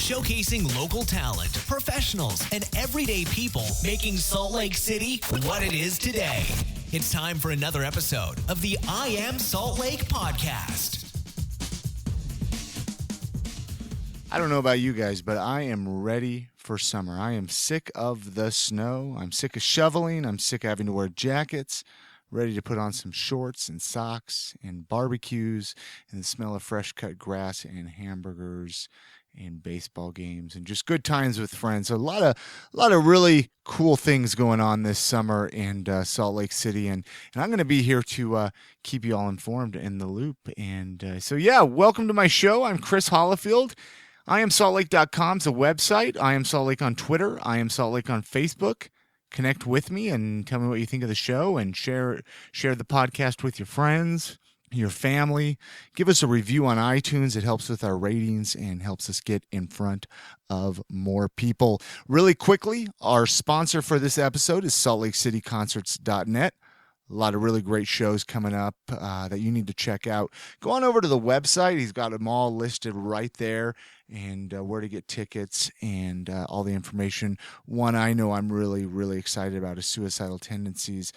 showcasing local talent, professionals, and everyday people making Salt Lake City what it is today. It's time for another episode of the I Am Salt Lake podcast. I don't know about you guys, but I am ready for summer. I am sick of the snow. I'm sick of shoveling. I'm sick of having to wear jackets. Ready to put on some shorts and socks and barbecues and the smell of fresh cut grass and hamburgers and baseball games and just good times with friends. So a lot of really cool things going on this summer in Salt Lake City, and I'm going to be here to keep you all informed in the loop. And so welcome to my show. I'm Chris Hollifield. IamSaltLake.com is a website. I Am Salt Lake on Twitter. I Am Salt Lake on Facebook. Connect with me and tell me what you think of the show, and share the podcast with your friends, your family. Give us a review on iTunes. It helps with our ratings and helps us get in front of more people. Really quickly, our sponsor for this episode is SaltLakeCityConcerts.net. A lot of really great shows coming up that you need to check out. Go on over to the website. He's got them all listed right there, and where to get tickets and all the information. One I know I'm really, really excited about is Suicidal Tendencies.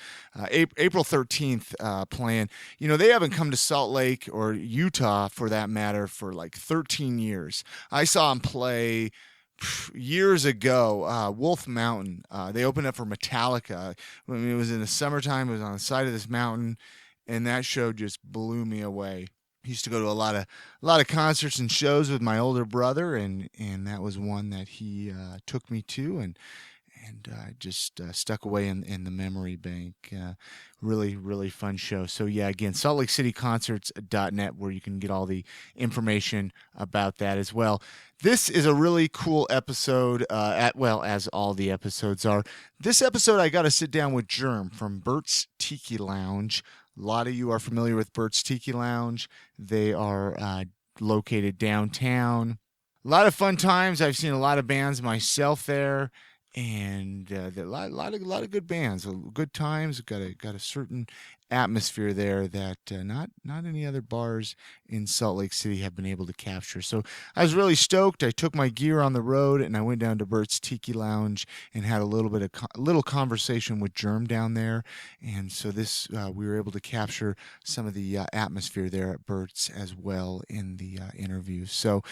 April 13th playing. You know, they haven't come to Salt Lake or Utah, for that matter, for like 13 years. I saw them play years ago, Wolf Mountain. They opened up for Metallica. I mean, it was in the summertime. It was on the side of this mountain, and that show just blew me away. I used to go to a lot of concerts and shows with my older brother, and that was one that he took me to, and just stuck away in the memory bank. Really, really fun show. So again, SaltLakeCityConcerts.net, where you can get all the information about that as well. This is a really cool episode, as all the episodes are. This episode, I got to sit down with Jerm from Burt's Tiki Lounge. A lot of you are familiar with Burt's Tiki Lounge. They are located downtown. A lot of fun times. I've seen a lot of bands myself there. And a lot of good bands, good times. Got a certain atmosphere there that not any other bars in Salt Lake City have been able to capture. So I was really stoked. I took my gear on the road and I went down to Burt's Tiki Lounge and had a little conversation with Jerm down there. And so this we were able to capture some of the atmosphere there at Burt's as well in the interview. So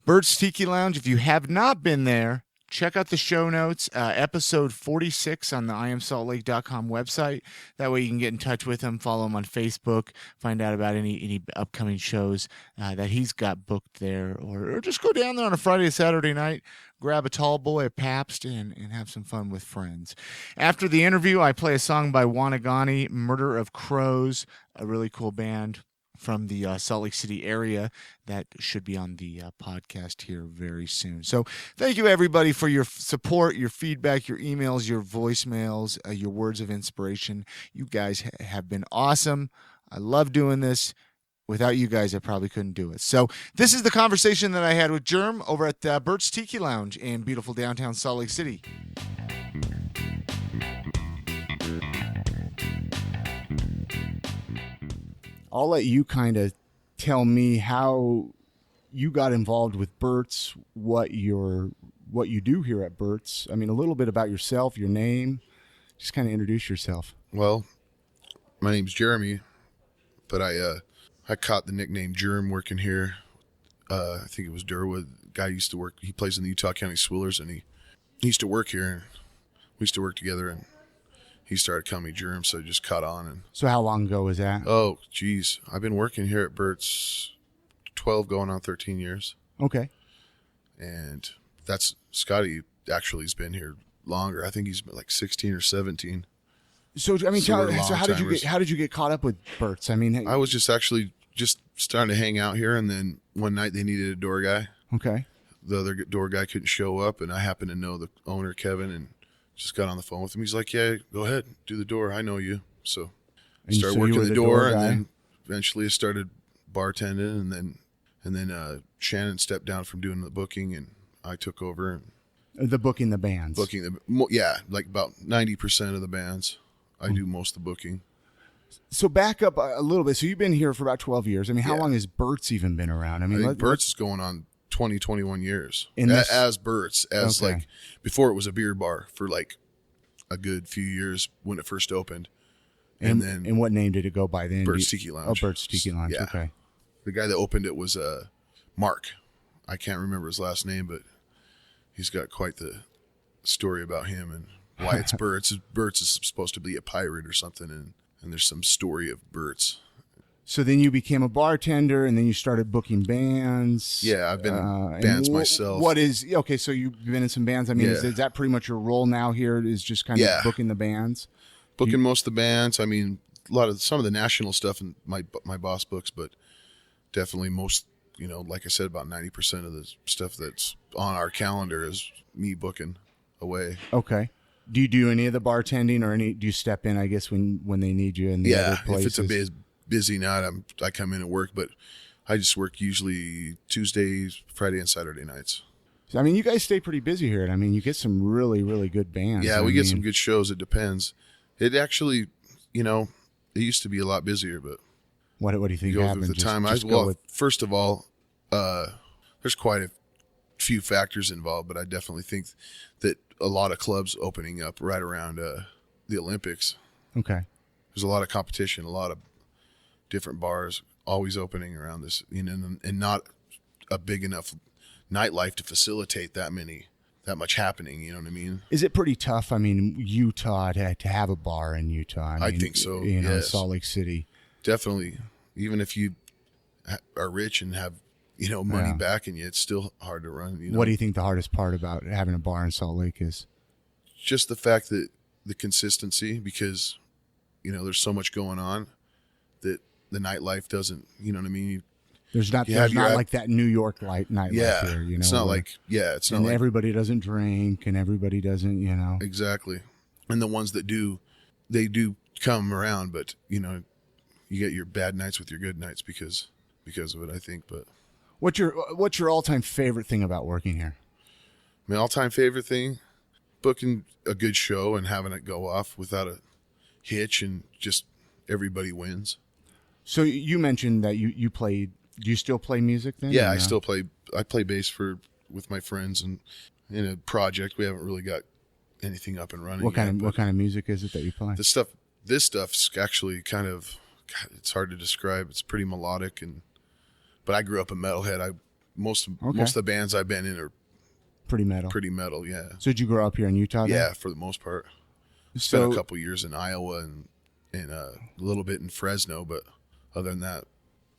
Burt's Tiki Lounge, if you have not been there, check out the show notes, episode 46 on the IamSaltLake.com website. That way you can get in touch with him, follow him on Facebook, find out about any upcoming shows that he's got booked there, or just go down there on a Friday or Saturday night, grab a tall boy, a Pabst, and have some fun with friends. After the interview, I play a song by Wanagani, Murder of Crows, a really cool band from the Salt Lake City area that should be on the podcast here very soon. So thank you, everybody, for your support, your feedback, your emails, your voicemails, your words of inspiration. You guys have been awesome. I love doing this. Without you guys, I probably couldn't do it. So this is the conversation that I had with Jerm over at Burt's Tiki Lounge in beautiful downtown Salt Lake City. I'll let you kind of tell me how you got involved with Burt's, what you do here at Burt's. I mean, a little bit about yourself, your name. Just kind of introduce yourself. Well, my name's Jeremy, but I caught the nickname Jerm working here. I think it was Durwood. Guy used to work. He plays in the Utah County Swillers, and he used to work here. And we used to work together, and he started calling me Jerm, so I just caught on. And so how long ago was that? Oh, geez. I've been working here at Burt's 12 going on 13 years. Okay. And that's Scotty actually has been here longer. I think he's been like 16 or 17. So I mean, how did you get caught up with Burt's? I mean, I was just starting to hang out here, and then one night they needed a door guy. Okay. The other door guy couldn't show up, and I happened to know the owner, Kevin, and just got on the phone with him. He's like, "Yeah, go ahead, do the door. I know you." So I started working the door, and then eventually I started bartending, and then Shannon stepped down from doing the booking, and I took over. The booking the bands. Like about 90% of the bands. I do most of the booking. So back up a little bit. So you've been here for about 12 years. I mean, how long has Burt's even been around? I think Burt's is going on 20, 21 years This, as Burt's, as okay. like before it was a beer bar for like a good few years when it first opened. And what name did it go by then? Burt's Tiki Lounge. Oh, Burt's Tiki Lounge. Yeah. Okay. The guy that opened it was Mark. I can't remember his last name, but he's got quite the story about him and why it's Burt's. Burt's is supposed to be a pirate or something, and there's some story of Burt's. So then you became a bartender, and then you started booking bands. Yeah, I've been in bands myself. Okay, so you've been in some bands. I mean, is that pretty much your role now here, is just kind of booking the bands? Booking most of the bands. I mean, some of the national stuff in my boss books, but definitely most, like I said, about 90% of the stuff that's on our calendar is me booking away. Okay. Do you do any of the bartending, or do you step in, I guess, when they need you in the other places? If it's a busy night, I come in and work, but I just work usually Tuesdays, Friday, and Saturday nights. I mean, you guys stay pretty busy here. I mean, you get some really, really good bands. Yeah, we get some good shows. It depends. It actually, it used to be a lot busier, but what do you think happened? With the time, first of all, there's quite a few factors involved, but I definitely think that a lot of clubs opening up right around the Olympics. Okay. There's a lot of competition, a lot of different bars always opening around this, and not a big enough nightlife to facilitate that much happening. You know what I mean? Is it pretty tough? I mean, Utah to have a bar in Utah. I think so. Yes. Salt Lake City. Definitely. Even if you are rich and have money backing you, it's still hard to run. What do you think the hardest part about having a bar in Salt Lake is? Just the fact that the consistency, because there's so much going on that the nightlife doesn't. You know what I mean? There's not like that New York nightlife here. It's not like it's not like everybody doesn't drink and everybody doesn't. Exactly. And the ones that do, they do come around, but you get your bad nights with your good nights because of it, I think. But what's your all-time favorite thing about working here? My all-time favorite thing, booking a good show and having it go off without a hitch and just everybody wins. So you mentioned that you played. Do you still play music then? Yeah, I still play. I play bass with my friends, and in a project we haven't really got anything up and running. What kind of music is it that you play? This stuff's actually kind of, it's hard to describe. It's pretty melodic, but I grew up a metalhead. Most of the bands I've been in are pretty metal. Pretty metal, yeah. So did you grow up here in Utah then? Yeah, for the most part. Spent a couple years in Iowa and a little bit in Fresno, but other than that.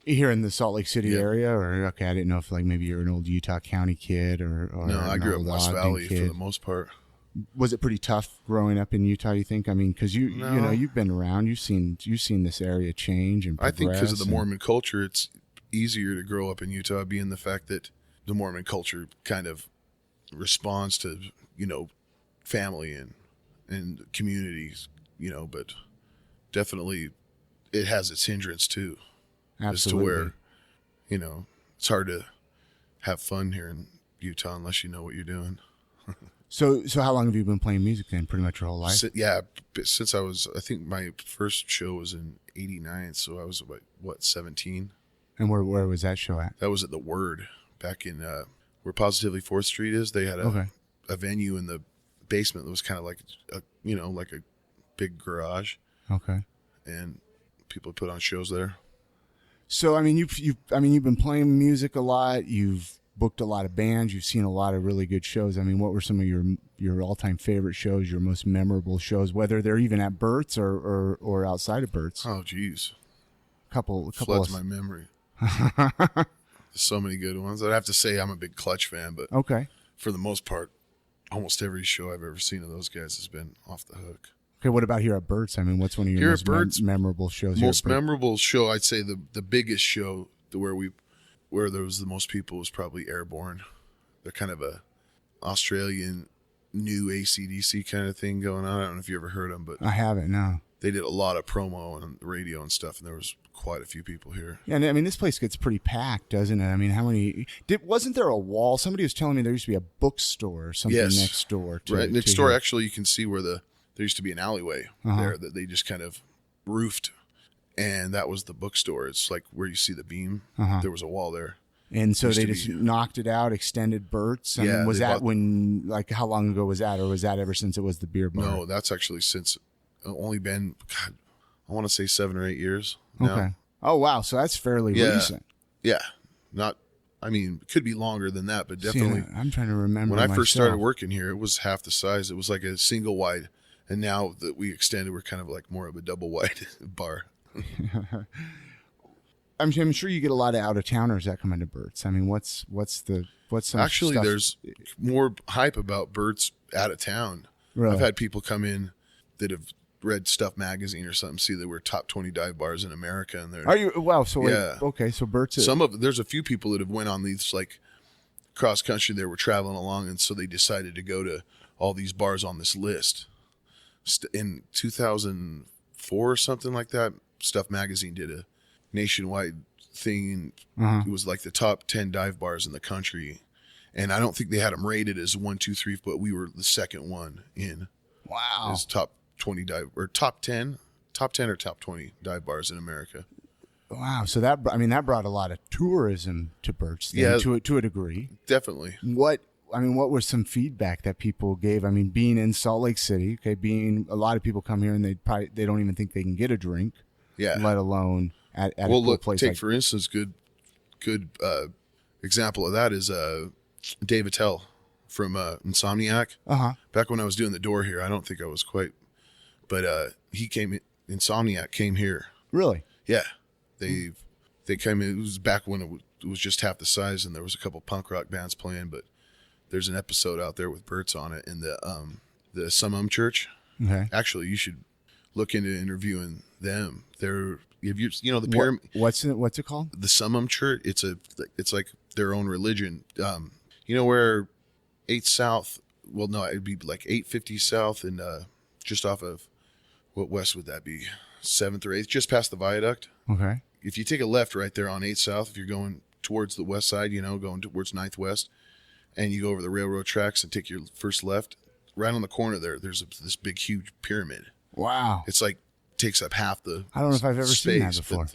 Here in the Salt Lake City area, or I didn't know if maybe you're an old Utah County kid or no, I grew up in West Valley for the most part. Was it pretty tough growing up in Utah? You think? I mean, because you've been around, you've seen this area change and progress. I think because of the Mormon culture, it's easier to grow up in Utah, being the fact that the Mormon culture kind of responds to family and communities, but definitely it has its hindrance too. Absolutely. As to where, it's hard to have fun here in Utah unless you know what you're doing. So how long have you been playing music then? Pretty much your whole life? Since I think my first show was in '89, so I was about 17. And where was that show at? That was at the Word back in where Positively 4th Street is. They had a venue in the basement that was kind of like like a big garage. Okay. And people put on shows there. So I mean, you've been playing music a lot. You've booked a lot of bands. You've seen a lot of really good shows. I mean, what were some of your all-time favorite shows? Your most memorable shows, whether they're even at Burt's or outside of Burt's? Oh, geez, couple floods my memory. So many good ones. I'd have to say I'm a big Clutch fan, but for the most part, almost every show I've ever seen of those guys has been off the hook. Okay, what about here at Burt's? I mean, what's one of your most memorable shows? Most memorable show, I'd say the biggest show where there was the most people was probably Airborne. They're kind of a Australian new AC/DC kind of thing going on. I don't know if you ever heard them, but I haven't. No. They did a lot of promo on the radio and stuff, and there was quite a few people here. Yeah, and I mean, this place gets pretty packed, doesn't it? I mean, wasn't there a wall? Somebody was telling me there used to be a bookstore or something next door. Next door, actually, you can see where there used to be an alleyway there that they just kind of roofed, and that was the bookstore. It's like where you see the beam. There was a wall there. And so they just knocked it out, extended Burt's. I mean, was that when, like, how long ago was that? Or was that ever since it was the beer bar? No, that's actually since only been, God, I want to say 7 or 8 years now. Okay. Oh, wow. So that's fairly recent. Yeah. Not, I mean, it could be longer than that, but definitely. See, I'm trying to remember. When I first started working here, it was half the size. It was like a single wide. And now that we extended, we're kind of like more of a double wide bar. I'm sure you get a lot of out-of-towners that come into Burt's. I mean, what's some actually stuff? There's more hype about Burt's out of town. Really? I've had people come in that have read Stuff Magazine or something, see that we're top 20 dive bars in America, and they're Are you? Wow. So okay. So Burt's. There's a few people that have went on these like cross country. They were traveling along, and so they decided to go to all these bars on this list. In 2004 or something like that, Stuff Magazine did a nationwide thing. It was like the top 10 dive bars in the country, and I don't think they had them rated as 1, 2, 3, but we were the second one in. Wow. As top 20 dive or top 10 or top 20 dive bars in America. Wow. So that brought a lot of tourism to Burt's. Then, to a degree. Definitely. What was some feedback that people gave? I mean, being in Salt Lake City, okay, a lot of people come here and they don't even think they can get a drink. Yeah. Let alone at a cool place. Take for instance, good example of that is Dave Attell from Insomniac. Back when I was doing the door here, I don't think I was quite, but Insomniac came here. Really? Yeah. They came in. It was back when it was just half the size, and there was a couple punk rock bands playing. But there's an episode out there with Burt's on it in the Summum Church. Okay. Actually, you should look into interviewing them. They're the pyramid. What's it called? The Summum Church. It's like their own religion. You know where 8th South? Well, no, it'd be like 850 South, and just off of what west would that be? 7th or 8th, just past the viaduct. Okay. If you take a left right there on 8th South, if you're going towards the west side, going towards 9th West, and you go over the railroad tracks and take your first left, right on the corner there's this big, huge pyramid. Wow. It's like takes up half the I don't know if I've ever seen that before.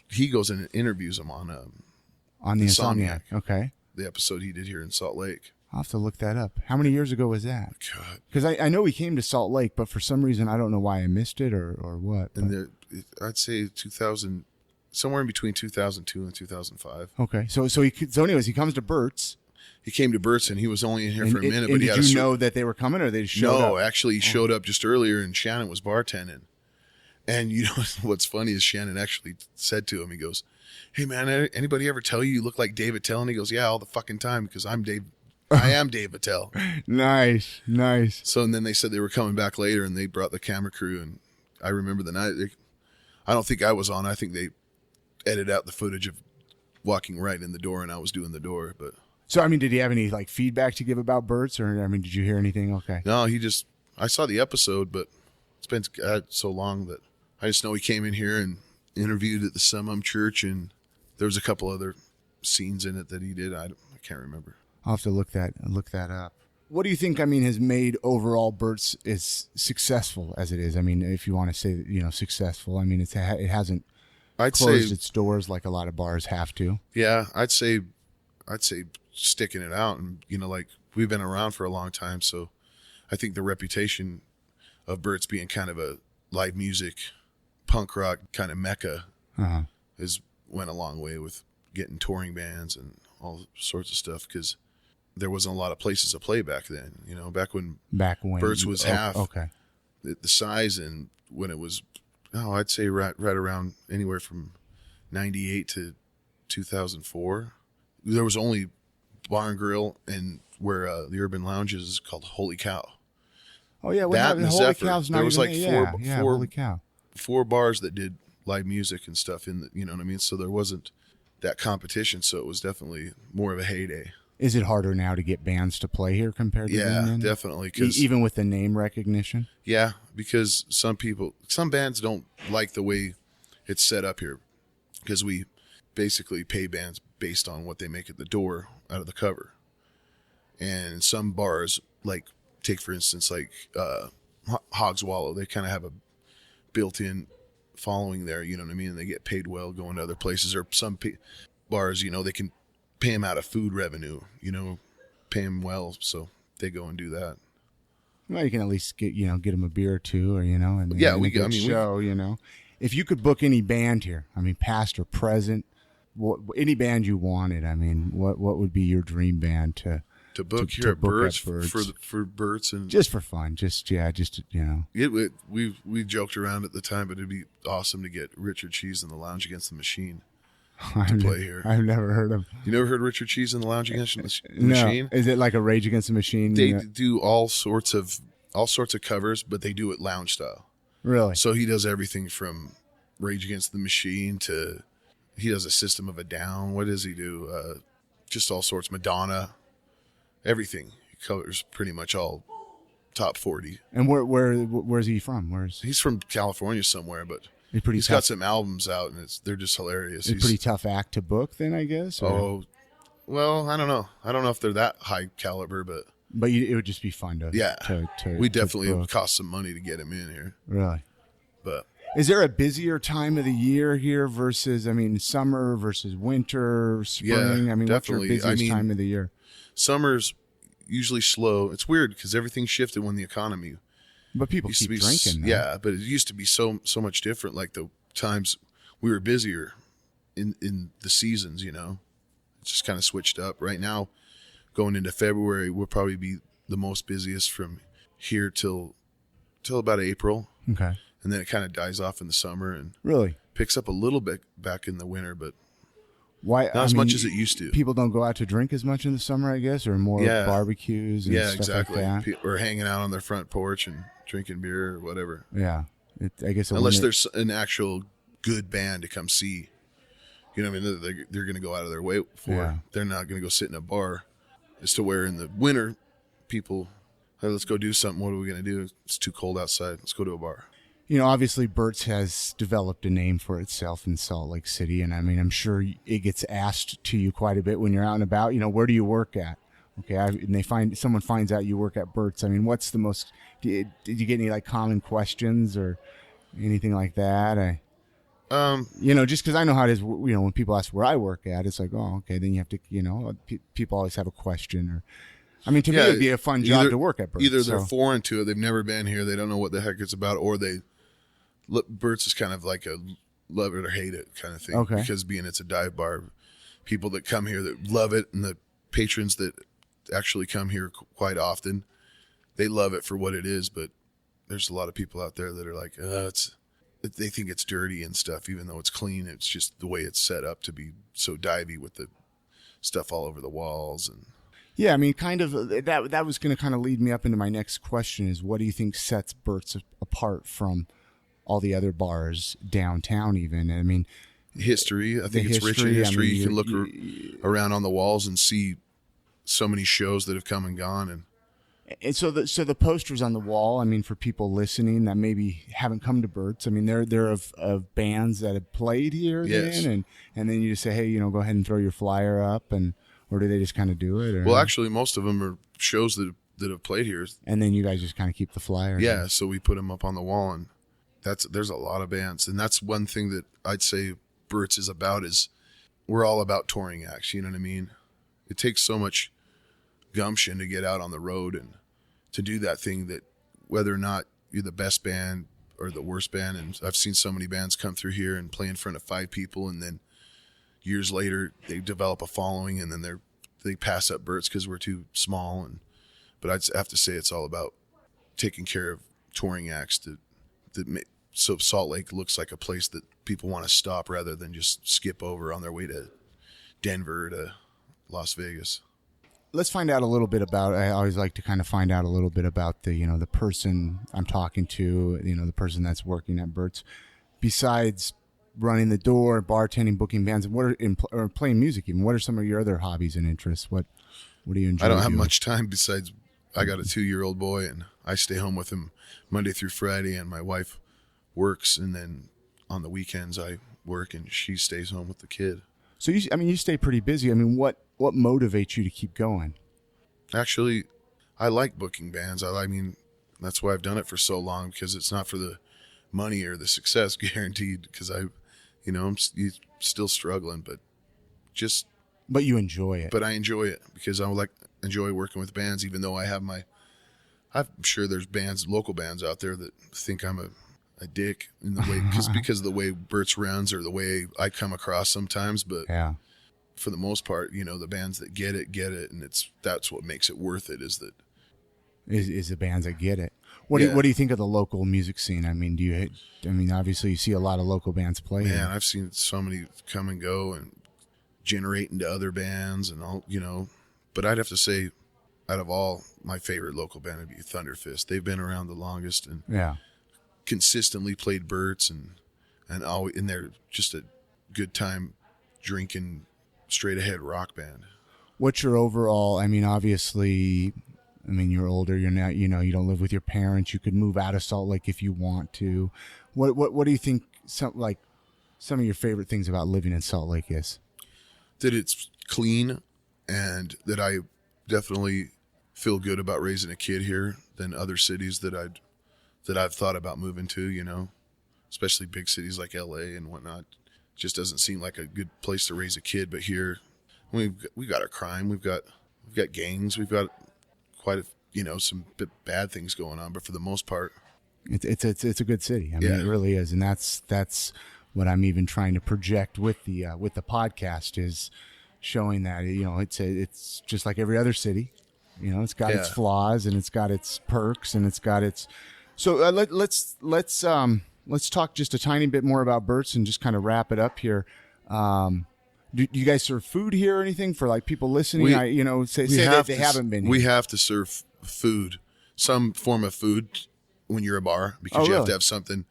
He goes in and interviews them on the Insomniac. Okay. The episode he did here in Salt Lake. I'll have to look that up. How many years ago was that? God. Because I know he came to Salt Lake, but for some reason I don't know why I missed it or what. And I'd say 2000, somewhere in between 2002 and 2005. Okay, so anyways, he comes to Burt's. He came to Burt's and he was only in here for a minute. But did you know that they were coming, or they just showed up? No, actually, he showed up just earlier, and Shannon was bartending. And you know what's funny is Shannon actually said to him, he goes, "Hey man, anybody ever tell you look like Dave Attell?" And he goes, "Yeah, all the fucking time, because I am Dave Attell." Nice. So, and then they said they were coming back later, and they brought the camera crew, and I remember the night. I don't think I was on. I think they edited out the footage of walking right in the door, and I was doing the door. But so, I mean, did he have any like feedback to give about Burt's, or I mean, did you hear anything? Okay. No, I saw the episode, but it's been so long that I just know he came in here and interviewed at the Summum Church, and there was a couple other scenes in it that he did. I can't remember. I'll have to look that up. What do you think, I mean, has made overall Burt's as successful as it is? I mean, if you want to say, successful, I mean, it hasn't closed its doors like a lot of bars have to. Yeah, I'd say sticking it out, and like we've been around for a long time, so I think the reputation of Burt's being kind of a live music, punk rock kind of mecca has went a long way with getting touring bands and all sorts of stuff, because there wasn't a lot of places to play back then. Back when Burt's was half the size, and when it was, I'd say right around anywhere from 98 to 2004, there was only Bar and Grill and where the Urban Lounge is called Holy Cow. Oh yeah, that and Holy Cow's not there was like Holy Cow. 4 bars that did live music and stuff in the, you know what I mean? So there wasn't that competition, so it was definitely more of a heyday. Is it harder now to get bands to play here compared to then? Definitely. Even with the name recognition? Yeah, because some bands don't like the way it's set up here, because we basically pay bands based on what they make at the door out of the cover. And some bars, like, take for instance, like Hog's Wallow, they kind of have a built-in following there, you know what I mean? And they get paid well going to other places. Or bars, they can pay them out of food revenue, pay them well. So they go and do that. Well, you can at least get them a beer or two, or, and Yeah, if you could book any band here, past or present, any band you wanted, what would be your dream band to book here at Burt's for Burt's and just for fun, we joked around at the time, but it'd be awesome to get Richard Cheese and the Lounge Against the Machine to play here. I've never heard of. You never heard Richard Cheese and the Lounge Against the No. Machine? Is it like a Rage Against the Machine? They do all sorts of covers, but they do it lounge style. Really? So he does everything from Rage Against the Machine to he does a System of a Down. What does he do? Just all sorts. Madonna. Everything. He covers pretty much all top 40. And where's he from? He's from California somewhere, but he's got some albums out, and they're just hilarious. He's a pretty tough act to book, then, I guess. Or? Oh, well, I don't know. I don't know if they're that high caliber, but it would just be fun to we definitely cost some money to get him in here. Really, but is there a busier time of the year here versus summer versus winter, spring? Yeah, what's your busiest time of the year? Summer's usually slow. It's weird because everything shifted when the economy. But people keep drinking. Though. Yeah, but it used to be so much different. Like the times we were busier in the seasons, It just kind of switched up. Right now, going into February, we'll probably be the most busiest from here till about April. Okay. And then it kind of dies off in the summer and really picks up a little bit back in the winter, but why not as much as it used to. People don't go out to drink as much in the summer, I guess, or more barbecues and stuff exactly. like that. Or hanging out on their front porch and drinking beer or whatever. Yeah. I guess unless there's an actual good band to come see. You know what I mean? They're going to go out of their way for. Yeah. They're not going to go sit in a bar. As to where in the winter, people, hey, let's go do something. What are we going to do? It's too cold outside. Let's go to a bar. Obviously Burt's has developed a name for itself in Salt Lake City. And I'm sure it gets asked to you quite a bit when you're out and about, where do you work at? Okay. And someone finds out you work at Burt's. What's the most, did you get any common questions or anything like that? Just because I know how it is, when people ask where I work at, it's like, oh, okay, then you have to, people always have a question or, to me, it'd be a fun job to work at Burt's. Either they're foreign to it, they've never been here, they don't know what the heck it's about, or Burt's is kind of like a love it or hate it kind of thing. Okay. Because being it's a dive bar, people that come here that love it, and the patrons that actually come here quite often, they love it for what it is, but there's a lot of people out there that are like, they think it's dirty and stuff, even though it's clean. It's just the way it's set up to be so divey with the stuff all over the walls. And yeah, kind of that was going to kind of lead me up into my next question is, what do you think sets Burt's apart from all the other bars downtown even? History. I think it's rich in history. You can look around on the walls and see so many shows that have come and gone. And so the posters on the wall, for people listening that maybe haven't come to Burt's, they're of bands that have played here. Yes. Then, and then you just say, hey, go ahead and throw your flyer up, or do they just kind of do it? Or? Well, actually, most of them are shows that have played here. And then you guys just kind of keep the flyer. Yeah, so we put them up on the wall, and there's a lot of bands. And that's one thing that I'd say Burt's is about, is we're all about touring acts, you know what I mean? It takes so much gumption to get out on the road and to do that thing, that whether or not you're the best band or the worst band, and I've seen so many bands come through here and play in front of 5 people, and then years later they develop a following, and then they pass up Burt's because we're too small. But I'd have to say it's all about taking care of touring acts so Salt Lake looks like a place that people want to stop rather than just skip over on their way to Denver, to Las Vegas. Let's find out a little bit about, I always like to kind of find out a little bit about the person I'm talking to, the person that's working at Burt's. Besides running the door, bartending, booking bands, or playing music even, what are some of your other hobbies and interests? What do you enjoy? I don't have much time besides I got a 2-year-old boy, and I stay home with him Monday through Friday, and my wife works, and then on the weekends I work and she stays home with the kid. So you stay pretty busy. What motivates you to keep going? Actually, I like booking bands. That's why I've done it for so long, because it's not for the money or the success guaranteed, because I'm still struggling, but But you enjoy it. But I enjoy it because I enjoy working with bands, even though I'm sure there's local bands out there that think I'm a dick in the way, because of the way Burt's runs or the way I come across sometimes. But yeah, for the most part, the bands that get it. And that's what makes it worth it is the bands that get it. What do you think of the local music scene? I mean, obviously you see a lot of local bands play. Man, I've seen so many come and go and generate into other bands and all, but I'd have to say, out of all, my favorite local band would be Thunderfist. They've been around the longest and consistently played Burt's and they're just a good time drinking straight ahead rock band. What's your overall? I mean, obviously, you're older. You're not. You don't live with your parents. You could move out of Salt Lake if you want to. What do you think? Some of your favorite things about living in Salt Lake is that it's clean and that I definitely feel good about raising a kid here than other cities that I've thought about moving to, especially big cities like LA and whatnot. Just doesn't seem like a good place to raise a kid. But here we've got our crime. We've got gangs. We've got quite some bad things going on. But for the most part, it's a good city. It really is. And that's what I'm even trying to project with the podcast is showing that, it's just like every other city, it's got its flaws and it's got its perks and it's got its, so let's talk just a tiny bit more about Burt's and just kind of wrap it up here. Do you guys serve food here or anything for like people listening? Say that they haven't been here. We have to serve food, some form of food when you're a bar because you have to have something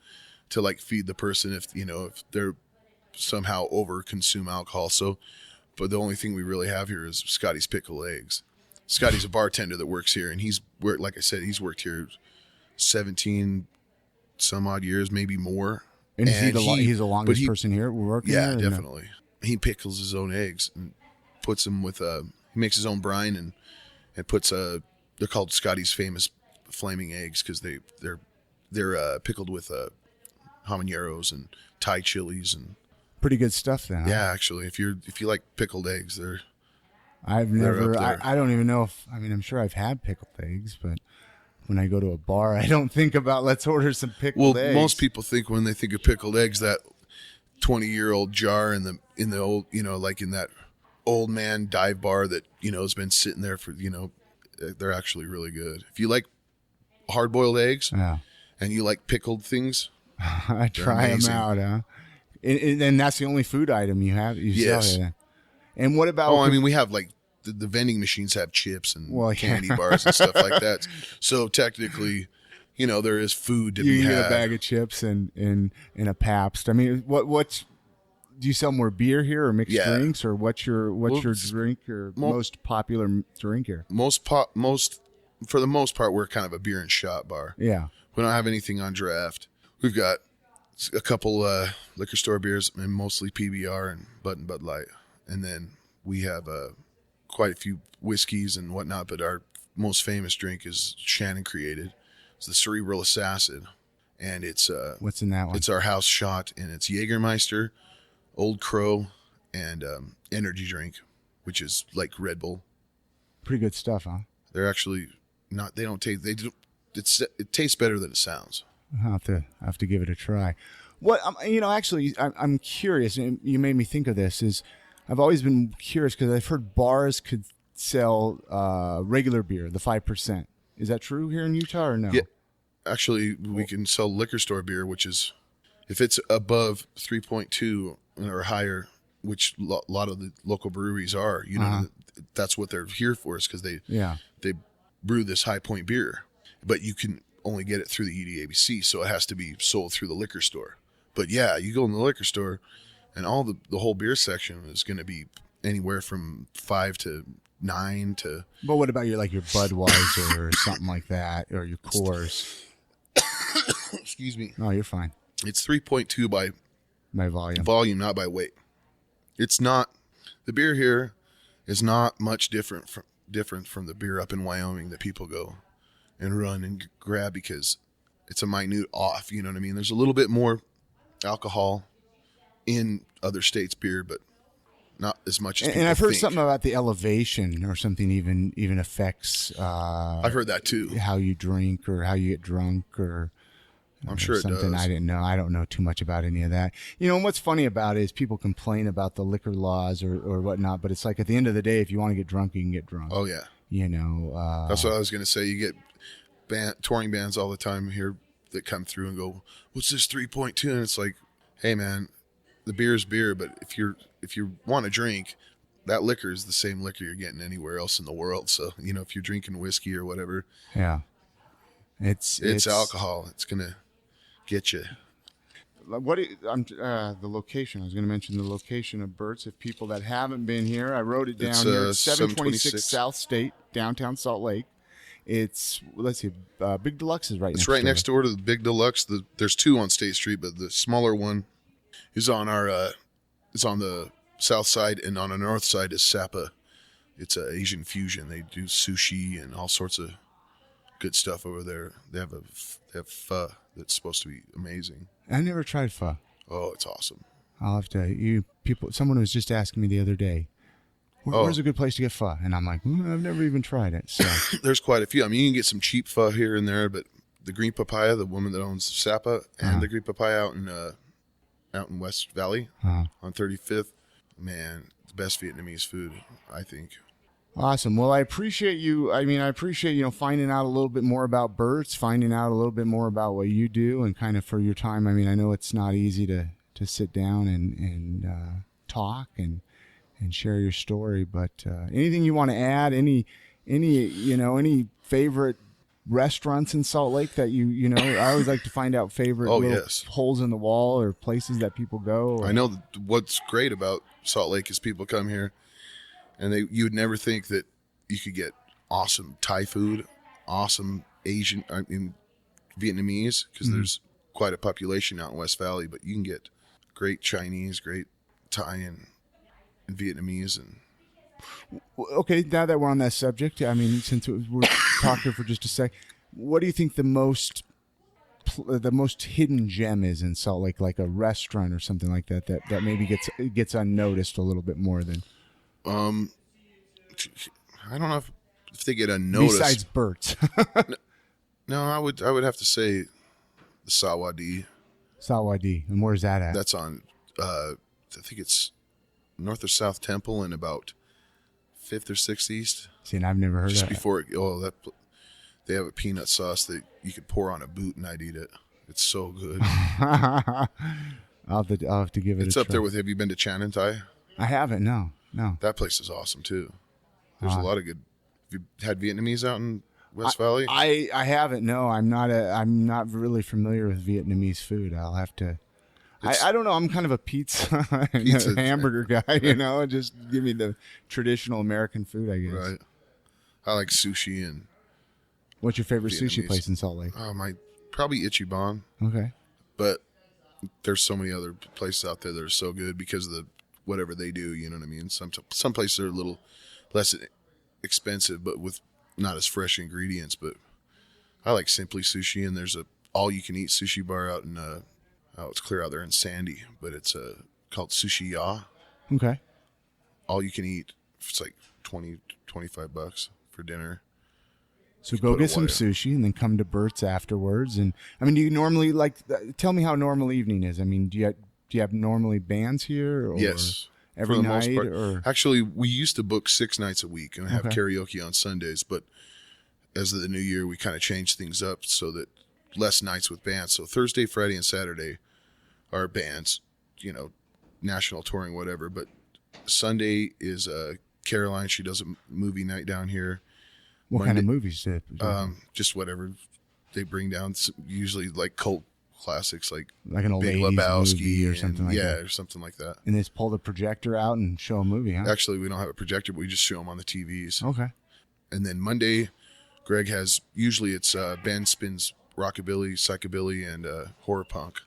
to like feed the person if they're somehow over consume alcohol. So, but the only thing we really have here is Scotty's Pickled Eggs. Scotty's a bartender that works here, and he's worked here 17 some odd years, maybe more. And he's the longest person here working here? Yeah, definitely. No? He pickles his own eggs and puts them with he makes his own brine and puts they're called Scotty's Famous Flaming Eggs because they're pickled with habaneros and Thai chilies and pretty good stuff then. Yeah, actually, if you like pickled eggs, I don't even know if I'm sure I've had pickled eggs, but when I go to a bar, I don't think about let's order some pickled eggs. Well, most people think when they think of pickled eggs that 20-year-old jar in the old, like in that old man dive bar that has been sitting there for they're actually really good. If you like hard-boiled eggs and you like pickled things, I try them out, huh? And that's the only food item you have. Sell here. And what about? Oh, we have like the vending machines have chips and candy bars and stuff like that. So technically, there is food to be had. You get a bag of chips and a Pabst. What's do you sell more beer here or mixed drinks or what's your drink or most popular drink here? For the most part, we're kind of a beer and shot bar. Yeah, we don't have anything on draft. We've got a couple liquor store beers and mostly PBR and Bud Light, and then we have quite a few whiskeys and whatnot. But our most famous drink is Shannon created. It's the Cerebral Assassin, and it's what's in that one? It's our house shot, and it's Jägermeister, Old Crow, and energy drink, which is like Red Bull. Pretty good stuff, huh? They're actually not. They don't taste. They do. It tastes better than it sounds. I'll have to give it a try. What actually, I'm curious. And you made me think of this. Is I've always been curious because I've heard bars could sell regular beer, the 5%. Is that true here in Utah or no? Yeah, actually, we can sell liquor store beer, which is if it's above 3.2 or higher, which a lot of the local breweries are. That's what they're here for, is because they brew this High Point beer, but you can only get it through the EDABC, so it has to be sold through the liquor store. But yeah, you go in the liquor store, and all the whole beer section is going to be anywhere from 5 to 9 to. But what about your Budweiser or something like that, or your Coors? Excuse me. No, you're fine. It's 3.2 by volume. Volume, not by weight. It's not. The beer here is not much different from the beer up in Wyoming that people go and run and grab because it's a minute off. You know what I mean? There's a little bit more alcohol in other states' beer, but not as much as people And I've heard think. something about the elevation or something even affects. I've heard that too. How you drink or how you get drunk or. I'm sure something it does. I didn't know. I don't know too much about any of that. And what's funny about it is people complain about the liquor laws or whatnot, but it's like at the end of the day, if you want to get drunk, you can get drunk. Oh yeah. That's what I was going to say. You get touring bands all the time here that come through and go, "What's this 3.2?" And it's like, "Hey man, the beer is beer, but if you want to drink, that liquor is the same liquor you're getting anywhere else in the world. So, if you're drinking whiskey or whatever, yeah, it's alcohol. It's going to get you." The location? I was going to mention the location of Burt's. If people that haven't been here, I wrote it down It's, here. 726 726 South State, downtown Salt Lake. It's Big Deluxe is It's right next door to the Big Deluxe. There's two on State Street, but the smaller one is on is on the south side, and on the north side is Sapa. It's an Asian fusion. They do sushi and all sorts of good stuff over there. They have pho that's supposed to be amazing. I never tried pho. Oh, it's awesome. I'll have to. Someone was just asking me the other day, where's a good place to get pho? And I'm like, I've never even tried it. So there's quite a few. I mean, you can get some cheap pho here and there, but the Green Papaya, the woman that owns Sapa, and the Green Papaya out in West Valley on 35th, man, the best Vietnamese food, I think. Awesome. Well, I appreciate you. I appreciate, finding out a little bit more about Burt's, finding out a little bit more about what you do and kind of for your time. I mean, I know it's not easy to sit down and talk and share your story, but anything you want to add, any favorite restaurants in Salt Lake that I always like to find out favorite holes in the wall or places that people go. I know what's great about Salt Lake is people come here and you would never think that you could get awesome Thai food, awesome Vietnamese, because there's quite a population out in West Valley, but you can get great Chinese, great Thai and Vietnamese. And okay, now that we're on that subject, I mean, since we're talking for just a sec, what do you think the most hidden gem is in Salt Lake, like a restaurant or something like that maybe gets unnoticed a little bit more than? I don't know if they get unnoticed. Besides Burt's. No, I would have to say the Sawadi. Sawadi, and where's that at? That's on, I think it's North or South Temple and about 5th or 6th East. See, and I've never heard of Just that. before they have a peanut sauce that you could pour on a boot and I'd eat it. It's so good. I'll have to give it It's a up try. there with, have you been to Chan Thai? I haven't, no. That place is awesome too. There's a lot of good. Have you had Vietnamese out in West Valley? I haven't, no. I'm not really familiar with Vietnamese food. I'll have to. I don't know. I'm kind of a pizza and a hamburger guy, Just give me the traditional American food, I guess. Right. I like sushi and. What's your favorite Vietnamese sushi place in Salt Lake? Probably Ichiban. Okay. But there's so many other places out there that are so good because of the whatever they do. You know what I mean? Some places are a little less expensive, but with not as fresh ingredients. But I like Simply Sushi, and there's a all-you-can-eat sushi bar out in it's clear out there in Sandy, but it's called Sushi Ya. Okay. All you can eat. It's like $20-$25 for dinner. So go get some sushi and then come to Burt's afterwards. And I mean, do you normally tell me how a normal evening is? I mean, do you have normally bands here? Or yes. Every for the night? most part. Or? Actually, we used to book 6 nights a week and have karaoke on Sundays. But as of the new year, we kind of changed things up so that less nights with bands. So Thursday, Friday, and Saturday are bands, national touring, whatever. But Sunday is Caroline. She does a movie night down here. What kind of movies do just whatever they bring down. Usually like cult classics, like an old Big 80s Lebowski movie or something like that. Yeah, or something like that. And they just pull the projector out and show a movie, huh? Actually, we don't have a projector, but we just show them on the TVs. Okay. And then Monday, Greg has, usually it's band spins rockabilly, psychobilly, and horror punk.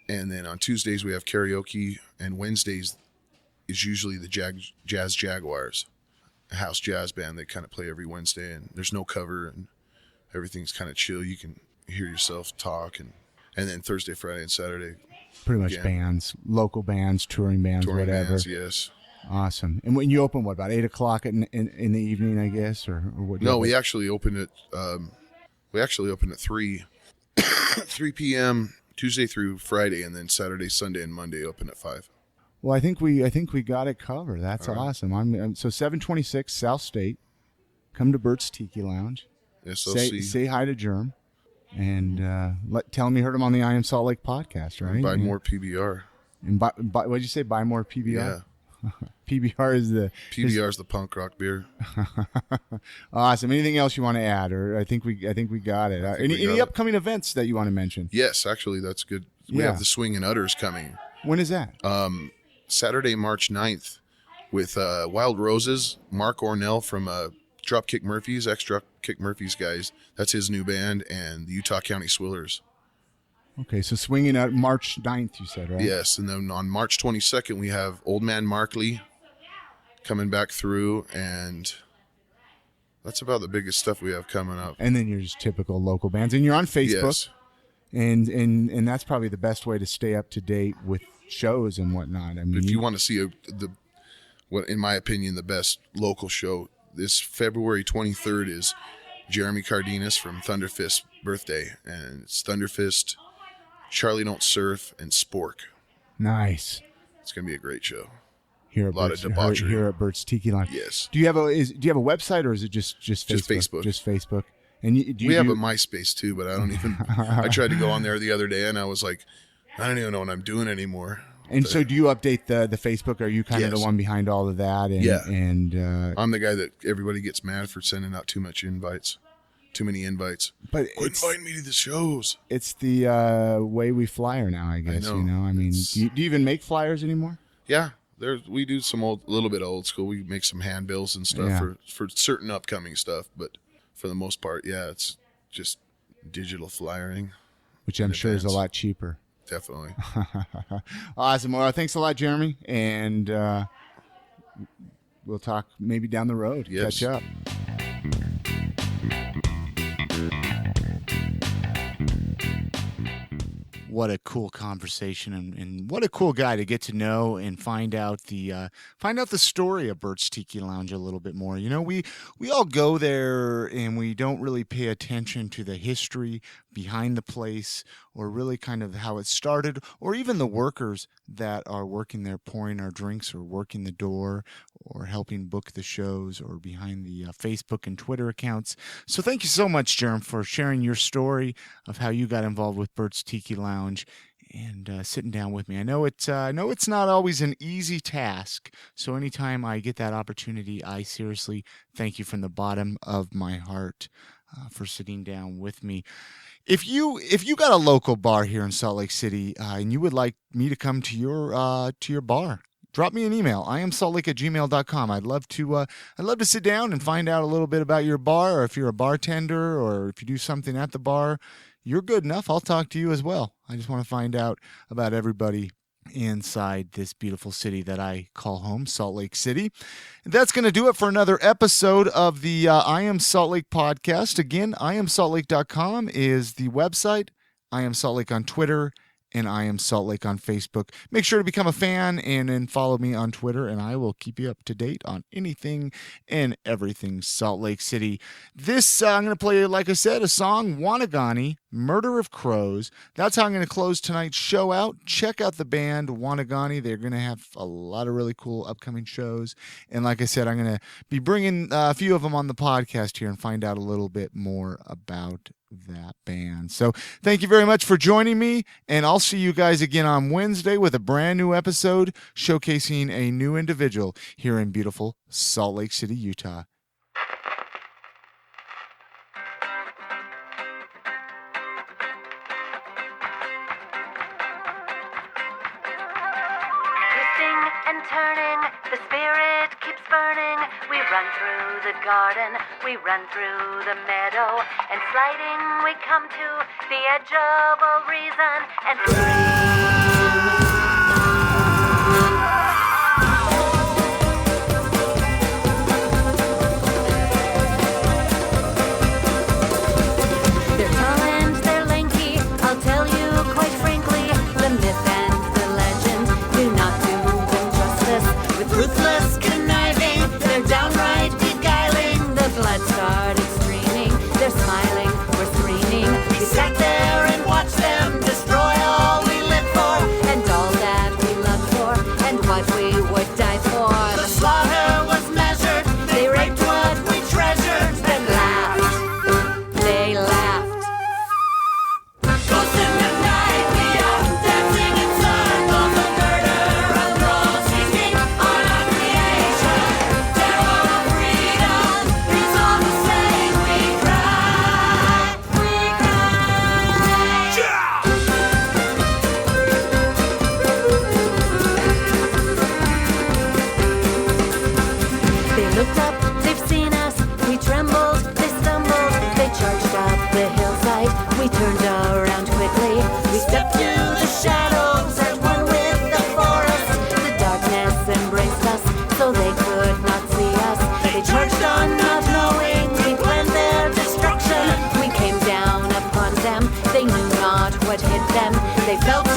And then on Tuesdays we have karaoke, and Wednesdays is usually the Jazz Jaguars, a house jazz band that kind of play every Wednesday, and there's no cover and everything's kind of chill. You can hear yourself talk, and then Thursday, Friday, and Saturday. Pretty much bands, local bands, touring bands, whatever. Bands, yes. Awesome. And when you open, what, about 8 o'clock in the evening, I guess, or what? No, we actually open at 3 p.m. Tuesday through Friday, and then Saturday, Sunday, and Monday open at 5. Well, I think we got it covered. That's awesome. I'm so 726 South State. Come to Burt's Tiki Lounge. Say hi to Jerm, and tell him you heard him on the I Am Salt Lake podcast, right? Buy more PBR. And what did you say? Buy more PBR. Yeah. PBR is the punk rock beer. Awesome. Anything else you want to add, or I think we got it. Any upcoming events that you want to mention? Yes, actually, that's good. We have the Swing and Utters coming. When is that? Saturday, March 9th, with Wild Roses. Mark Ornell from Dropkick Murphys, ex-Dropkick Murphys guys. That's his new band, and the Utah County Swillers. Okay, so swinging at March 9th, you said, right? Yes, and then on March 22nd, we have Old Man Markley coming back through, and that's about the biggest stuff we have coming up. And then you're just typical local bands, and you're on Facebook, Yes. and that's probably the best way to stay up to date with shows and whatnot. I mean, if you want to see what in my opinion the best local show, this February 23rd is Jeremy Cardenas from Thunderfist's birthday, and it's Thunderfist, Charlie Don't Surf, and Spork. Nice. It's gonna be a great show. Here at A lot of debauchery. Here at Burt's Tiki Lounge. Yes. Do you have a website, or is it just Facebook? Just Facebook. Just Facebook. And we have a MySpace too, but I don't even. I tried to go on there the other day, and I was like, I don't even know what I'm doing anymore. And so, do you update the Facebook? Are you kind of the one behind all of that? And, yeah. And I'm the guy that everybody gets mad for sending out too many invites. But quit inviting me to the shows. It's the way we flyer now, I guess. I know. You know, I mean, do you even make flyers anymore? Yeah, we do some little bit of old school. We make some handbills and stuff for certain upcoming stuff, but for the most part, yeah, it's just digital flyering, which I'm sure is a lot cheaper. Definitely. Awesome. Well, thanks a lot, Jeremy, and we'll talk maybe down the road. Yes. Catch up. What a cool conversation, and what a cool guy to get to know and find out the story of Burt's Tiki Lounge a little bit more. You know, we all go there and we don't really pay attention to the history behind the place, or really kind of how it started, or even the workers that are working there pouring our drinks or working the door or helping book the shows or behind the Facebook and Twitter accounts. So thank you so much, Jerm, for sharing your story of how you got involved with Burt's Tiki Lounge and sitting down with me. I know it's not always an easy task, so anytime I get that opportunity, I seriously thank you from the bottom of my heart for sitting down with me. If you got a local bar here in Salt Lake City and you would like me to come to your bar, drop me an email. iamsaltlake@gmail.com. I'd love to sit down and find out a little bit about your bar, or if you're a bartender, or if you do something at the bar, you're good enough. I'll talk to you as well. I just want to find out about everybody inside this beautiful city that I call home, Salt Lake City. And that's going to do it for another episode of the I Am Salt Lake podcast. Again, iamsaltlake.com is the website. I Am Salt Lake on Twitter, and I Am Salt Lake on Facebook. Make sure to become a fan and then follow me on Twitter, and I will keep you up to date on anything and everything Salt Lake City. This, I'm going to play, like I said, a song, Wanagani, Murder of Crows. That's how I'm going to close tonight's show out. Check out the band Wanagani. They're going to have a lot of really cool upcoming shows. And like I said, I'm going to be bringing a few of them on the podcast here and find out a little bit more about that band. So thank you very much for joining me, and I'll see you guys again on Wednesday with a brand new episode showcasing a new individual here in beautiful Salt Lake City, Utah. Twisting and turning, the spirit keeps burning. We run through the garden, we run through the meadow, and sliding we come to the edge of all reason and They're tall and they're lanky, I'll tell you quite frankly, the myth and the legend do not do them justice. With ruthless they felt